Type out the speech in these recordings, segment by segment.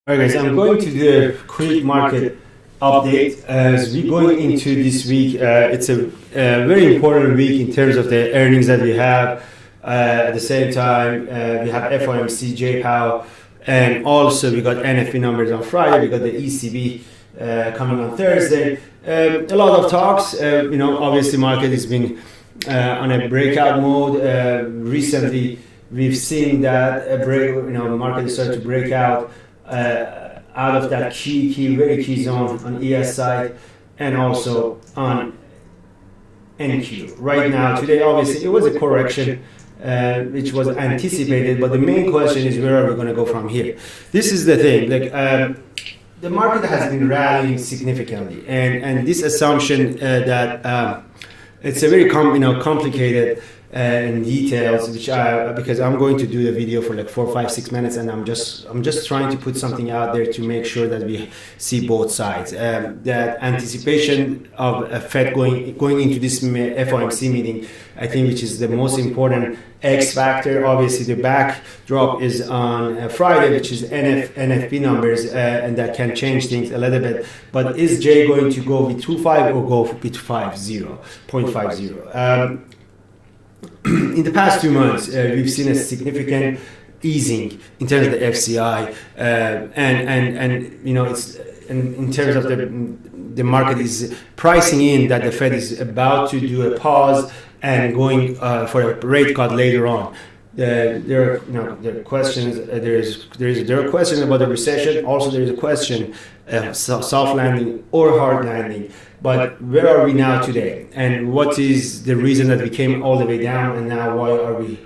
All right, guys, I'm going to do a quick market update as we're going into this week. It's a very important week in terms of the earnings that we have. At the same time, we have FOMC, JPOW, and also we got NFP numbers on Friday. We got the ECB coming on Thursday. A lot of talks. Obviously, market has been on a breakout mode. Recently, we've seen that market is starting to break out. Out of that very key zone on ES side and also on NQ. Right now, today, obviously, it was a correction which was anticipated, but the main question is where are we going to go from here? This is the thing. The market has been rallying significantly, and this assumption that it's a very complicated in details, because I'm going to do the video for like 4, 5, 6 minutes, and I'm just trying to put something out there to make sure that we see both sides. That anticipation of a Fed going into this FOMC meeting, I think, which is the most important X factor. Obviously, the backdrop is on Friday, which is NFP numbers, and that can change things a little bit. But is Jay going to go with 2.5 or go with 0.50? In the past 2 months, we've seen a significant easing in terms of the FCI, it's in terms of the market is pricing in that the Fed is about to do a pause and going for a rate cut later on. There are questions. There are questions about the recession. Also, there is a question soft landing or hard landing. But where are we now today? And what is the reason that we came all the way down and now why are we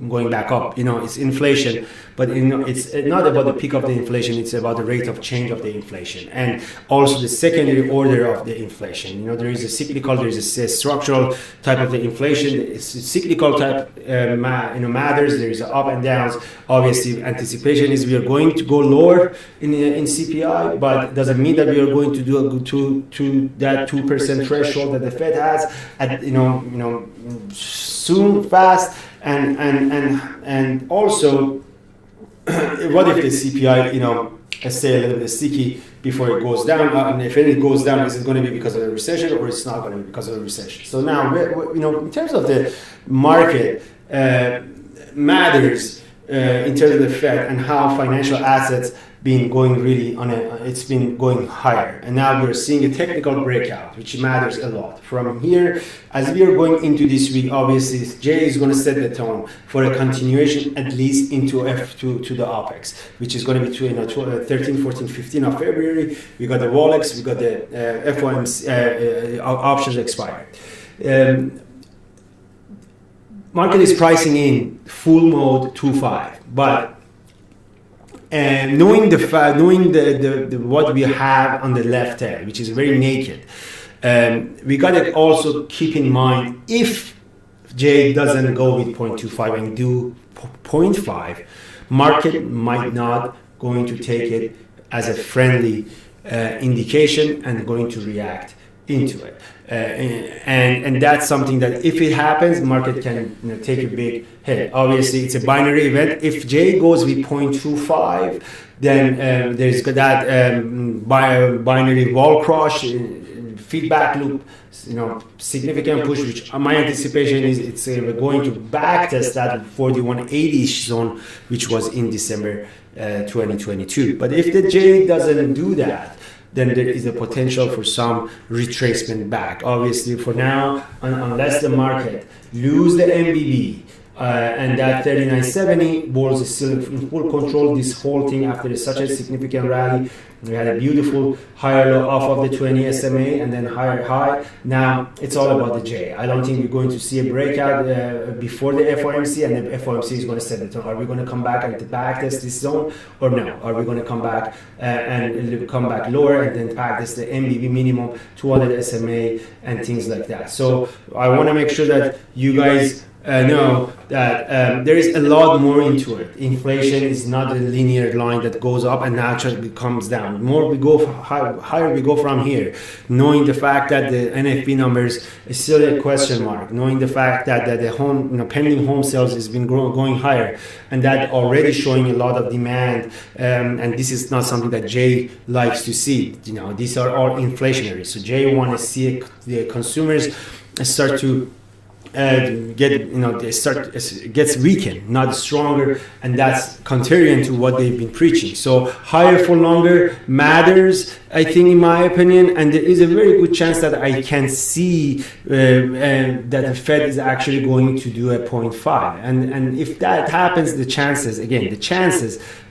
going back up? It's inflation, but it's not about the peak of the inflation. It's about the rate of change of the inflation and also the secondary order of the inflation. There is a cyclical, there is a structural type of the inflation. It's a cyclical type matters. There is up and downs. Obviously, anticipation is we are going to go lower in CPI, but it doesn't mean that we are going to do to that 2% threshold that the Fed has at soon, fast. And also, what if the CPI, stay a little bit sticky before it goes down? And if it goes down, is it going to be because of the recession or it's not going to be because of the recession? So now, in terms of the market, matters in terms of the Fed and how financial assets been going really it's been going higher, and now we're seeing a technical breakout, which matters a lot. From here, as we are going into this week, obviously Jay is going to set the tone for a continuation at least into F2 to the OPEX, which is going to be 13, 14, 15 of February. We got the Rolex, we got the FOMC options expired. Market is pricing in full mode 2.5, but knowing what we have on the left hand, which is very naked, we got to also keep in mind if Jay doesn't go with 0.25 and do 0.5, market might not going to take it as a friendly indication and going to react into it. And that's something that if it happens, market can take a big hit. Obviously, it's a binary event. If J goes with 0.25, then there's that binary wall crush, feedback loop, significant push, which my anticipation is it's going to backtest that 4180-ish zone, which was in December 2022. But if the J doesn't do that, then there is a potential for some retracement back. Obviously, for now, unless the market lose the MBB and that 3970, bulls is still in full control. This whole thing after such a significant rally, we had a beautiful higher low off of the 20 SMA and then higher high. Now it's all about the J. I don't think we're going to see a breakout before the FOMC, and the FOMC is going to set the tone. Are we going to come back and backtest this zone or no? Are we going to come back and come back lower and then backtest the MBB minimum, 200 SMA and things like that? So I want to make sure that you guys know that there is a lot more into it. Inflation is not a linear line that goes up and naturally comes down. The more we go higher we go from here, knowing the fact that the NFP numbers is still a question mark, knowing the fact that the home, pending home sales has been going higher, and that already showing a lot of demand. And this is not something that Jay likes to see. These are all inflationary. So Jay want to see the consumers start to gets weakened, not stronger, and that's contrarian to what they've been preaching. So higher for longer matters, I think, in my opinion, and there is a very good chance that I can see that the Fed is actually going to do a 0.5, and if that happens, the chances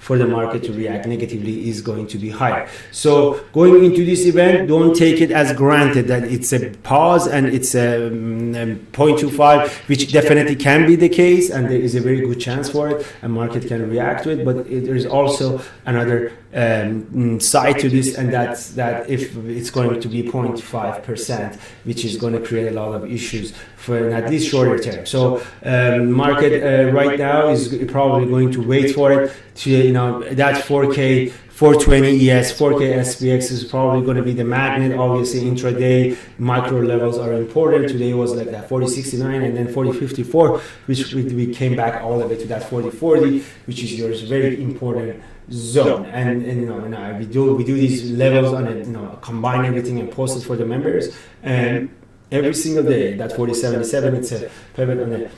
for the market to react negatively is going to be higher. So going into this event, don't take it as granted that it's a pause and it's a 0.25, which definitely can be the case, and there is a very good chance for it, and market can react to it. But there is also another side to this, and that's that if it's going to be 0.5%, which is going to create a lot of issues for at least shorter term. So market right now is probably going to wait for it to, that 4K 420 ES, 4K SPX is probably going to be the magnet. Obviously, intraday micro levels are important. Today was like that 4069 and then 4054, which we came back all the way to that 4040, which is your very important zone. And we do these levels on it, combine everything and post it for the members. And every single day, that 4077, it's a pivot on it.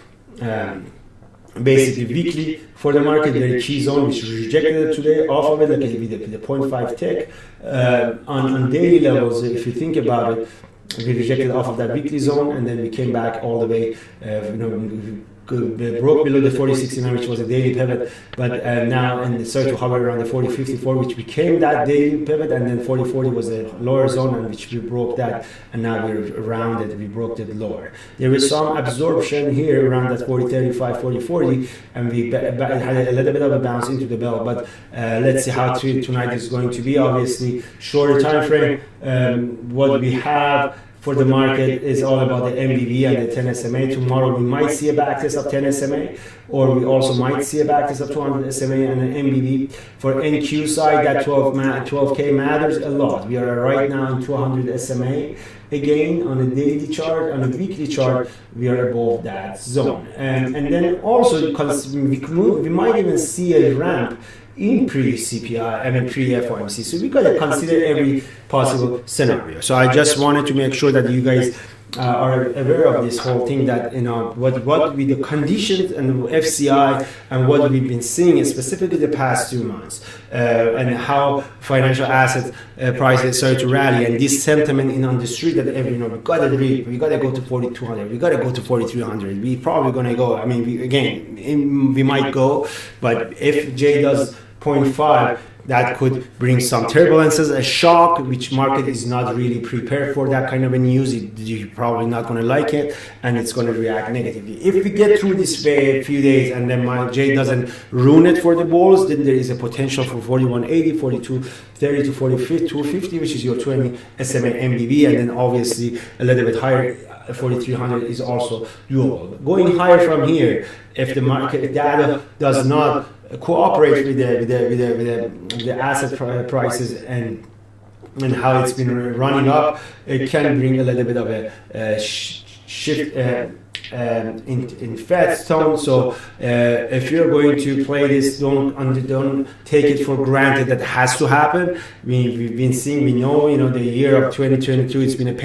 Basically weekly for the market, very key zone, which rejected it today off of it, like the 0.5 tick. On daily levels, if you think about it, we rejected off of that weekly zone, and then we came back all the way, broke below the 4069, which was a daily pivot, but now and it started to hover around the 4054, which became that daily pivot, and then 4040 was a lower zone on which we broke that, and now we're around it, we broke it lower. There is some absorption here around that 4035, 4040, and we had a little bit of a bounce into the bell, but let's see how tonight is going to be. Obviously, shorter time frame, what we have for the market is all about the MBV and the 10 SMA. Tomorrow we might see a backtest of 10 SMA, or we also might see a backtest of 200 SMA and an MBV. For NQ side, that 12K matters a lot. We are right now in 200 SMA. Again, on a daily chart, on a weekly chart, we are above that zone. And then also, because we might even see a ramp in pre-CPI, pre-FOMC. So we got to consider every possible scenario. So I just wanted to make sure that you guys are aware of this whole thing, that what with the conditions and FCI and what we've been seeing, specifically the past 2 months, and how financial asset prices started to rally, and this sentiment on the street that we gotta go to 4,200, we gotta go to 4,300. We probably gonna go. I mean, we might go, but if Jay does 0.5. That could bring some turbulences, a shock, which market is not really prepared for. That kind of a news, you're probably not going to like it, and it's going to react negatively. If we get through this few days and then Jay doesn't ruin it for the bulls, then there is a potential for 4180, 4230 to 4250, which is your 20 SMA MBV, and then obviously a little bit higher. 4,300 is also doable. Going higher from here, if the market data does not cooperate with the asset prices and how it's been running up, it can bring a little bit of a shift in Fed's tone. So if you're going to play this, don't take it for granted that it has to happen. We've been seeing, we know the year of 2022, it's been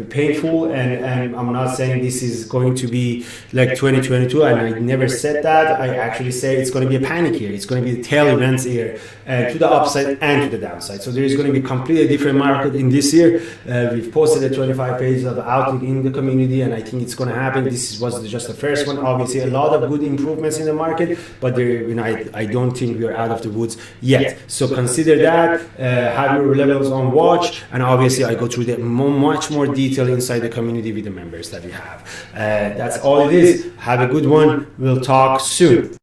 painful, and I'm not saying this is going to be like 2022, and I never said that. I actually say it's going to be a panic year. It's going to be a tail events year, to the upside and to the downside. So there is going to be a completely different market in this year. We've posted 25 pages of outlook in the community, and I think it's going to happen. This was just the first one. Obviously, a lot of good improvements in the market, but I don't think we are out of the woods yet. So consider that. Have your levels on watch, and obviously I go through the much more detail inside the community with the members that we have. That's all it is. Have a good one. We'll talk soon.